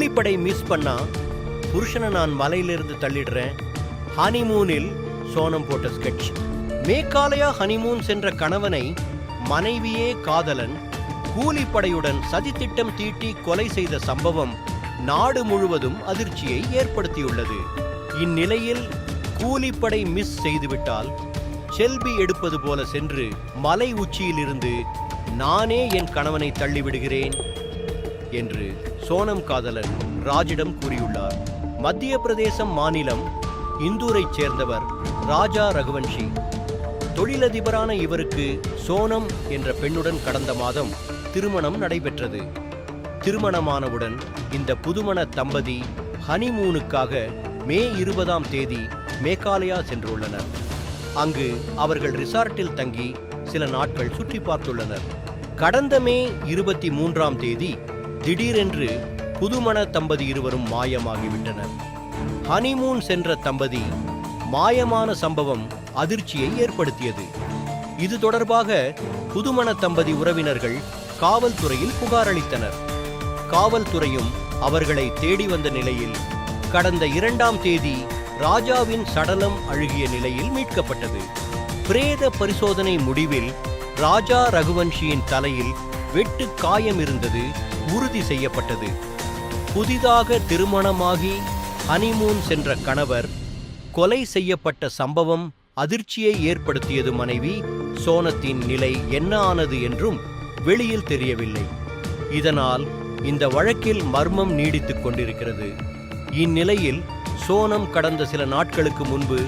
கூலிப்படை miss பண்ணா புருஷனை நான் மலையிலிருந்து தள்ளிடுறேன். ஹனிமூனில் சோனம் போட்ட ஸ்கெட்ச். மேகாலயா ஹனிமூன் சென்ற கணவனை மனைவியே காதலன் கூலிப்படையுடன் சதித்திட்டம் தீட்டி கொலை செய்த சம்பவம் நாடு முழுவதும் அதிர்ச்சியை ஏற்படுத்தியுள்ளது. இந்நிலையில் கூலிப்படை மிஸ் செய்துவிட்டால் செல்பி எடுப்பது போல சென்று மலை உச்சியிலிருந்து நானே என் கணவனை தள்ளிவிடுகிறேன் என்று சோனம் காதலன் ராஜிடம் கூறியுள்ளார். மத்திய பிரதேசம் மாநிலம் இந்தூரைச் சேர்ந்தவர் ராஜா ரகுவன்ஷி. தொழிலதிபரான இவருக்கு சோனம் என்ற பெண்ணுடன் கடந்த மாதம் திருமணம் நடைபெற்றது. திருமணமானவுடன் இந்த புதுமண தம்பதி ஹனிமூனுக்காக மே 20ஆம் தேதி மேகாலயா சென்றுள்ளனர். அங்கு அவர்கள் ரிசார்ட்டில் தங்கி சில நாட்கள் சுற்றி பார்த்துள்ளனர். கடந்த மே 23ஆம் தேதி திடீரென்று புதுமண தம்பதி இருவரும் மாயமாகிவிட்டனர். ஹனிமூன் சென்ற தம்பதி மாயமான சம்பவம் அதிர்ச்சியை ஏற்படுத்தியது. இது தொடர்பாக புதுமண தம்பதி உறவினர்கள் காவல்துறையில் புகார் அளித்தனர். காவல்துறையும் அவர்களை தேடி வந்த நிலையில் கடந்த 2ஆம் தேதி ராஜாவின் சடலம் அழுகிய நிலையில் மீட்கப்பட்டது. பிரேத பரிசோதனை முடிவில் ராஜா ரகுவன்ஷியின் தலையில் வெட்டு காயம் இருந்தது உறுதி செய்யப்பட்டது. புதிதாக திருமணமாகி ஹனிமூன் சென்ற கணவர் கொலை செய்யப்பட்ட சம்பவம் அதிர்ச்சியை ஏற்படுத்தியது. மனைவி சோனத்தின் நிலை என்ன ஆனது என்றும் வெளியில் தெரியவில்லை. இதனால் இந்த வழக்கில் மர்மம் நீடித்துக் கொண்டிருக்கிறது. இந்நிலையில் சோனம் கடந்த சில நாட்களுக்கு முன்பு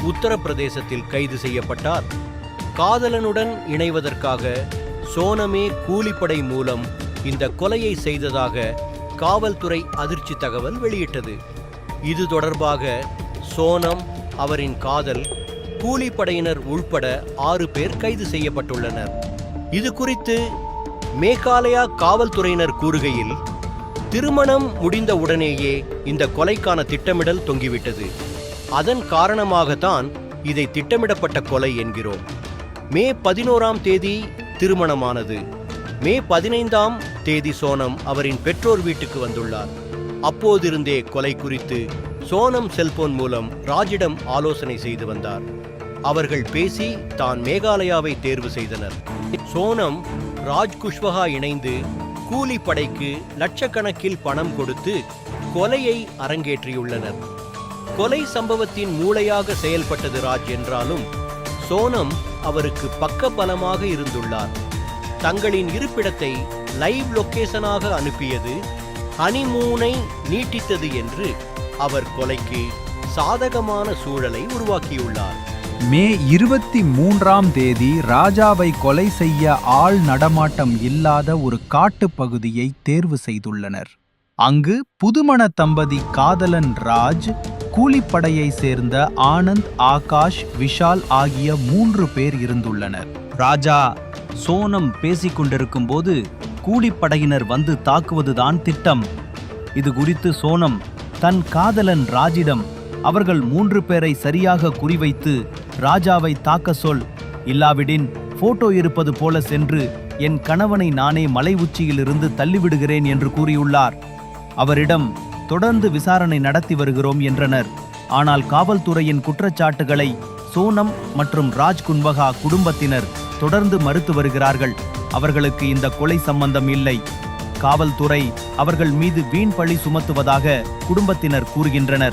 உத்தரப்பிரதேசத்தில் கைது செய்யப்பட்டார். காதலனுடன் இணைவதற்காக சோனமே கூலிப்படை மூலம் இந்த கொலையை செய்ததாக காவல்துறை அதிர்ச்சி தகவல் வெளியிட்டது. இது தொடர்பாக சோனம், அவரின் காதல், கூலிப்படையினர் உள்பட 6 பேர் கைது செய்யப்பட்டுள்ளனர். இது குறித்து மேகாலயா காவல்துறையினர் கூறுகையில், திருமணம் முடிந்த உடனேயே இந்த கொலைக்கான திட்டமிடல் தொங்கிவிட்டது. அதன் காரணமாகத்தான் இதை திட்டமிடப்பட்ட கொலை என்கிறோம். மே 11ஆம் தேதி திருமணமானது. மே 15ஆம் தேதி சோனம் அவரின் பெற்றோர் வீட்டுக்கு வந்துள்ளார். அப்போதிருந்தே கொலை குறித்து சோனம் செல்போன் மூலம் ராஜிடம் ஆலோசனை செய்து வந்தார். அவர்கள் பேசி தான் மேகாலயாவை தேர்வு செய்தனர். சோனம், ராஜ் குஷ்வஹா இணைந்து கூலிப்படைக்கு லட்சக்கணக்கில் பணம் கொடுத்து கொலையை அரங்கேற்றியுள்ளனர். கொலை சம்பவத்தின் மூளையாக செயல்பட்டது ராஜ் என்றாலும் சோனம் அவருக்கு பக்கபலமாக இருந்துள்ளார். தங்களின் இருப்பிடத்தை லைவ் லொகேஷனாக அனுப்பியது ஹனிமூனை நீட்டித்தது என்று அவர் கொலைக்கு சாதகமான சூழலை உருவாக்கியுள்ளார். மே 23ஆம் தேதி ராஜாவை கொலை செய்ய ஆள் நடமாட்டம் இல்லாத ஒரு காட்டுப் பகுதியை தேர்வு செய்துள்ளனர். அங்கு புதுமண தம்பதி காதலன் ராஜ், கூலிப்படையை சேர்ந்த ஆனந்த், ஆகாஷ், விஷால் ஆகிய 3 பேர் இருந்துள்ளனர். ராஜா சோனம் பேசிக்கொண்டிருக்கும் போது கூலிப்படையினர் வந்து தாக்குவதுதான் திட்டம். இது குறித்து சோனம் தன் காதலன் ராஜிடம் அவர்கள் 3 பேரை சரியாக குறிவைத்து ராஜாவை தாக்க சொல், இல்லாவிடின் போட்டோ இருப்பது போல சென்று என் கணவனை நானே மலை உச்சியிலிருந்து தள்ளிவிடுகிறேன் என்று கூறியுள்ளார். அவரிடம் தொடர்ந்து விசாரணை நடத்தி வருகிறோம் என்றனர். ஆனால் காவல்துறையின் குற்றச்சாட்டுகளை சோனம் மற்றும் ராஜ் குன்வஹா குடும்பத்தினர் தொடர்ந்து மறுத்து வருகிறார்கள். அவர்களுக்கு இந்த கொலை சம்பந்தம் இல்லை. காவல்துறை அவர்கள் மீது வீண் பழி சுமத்துவதாக குடும்பத்தினர் கூறுகின்றனர்.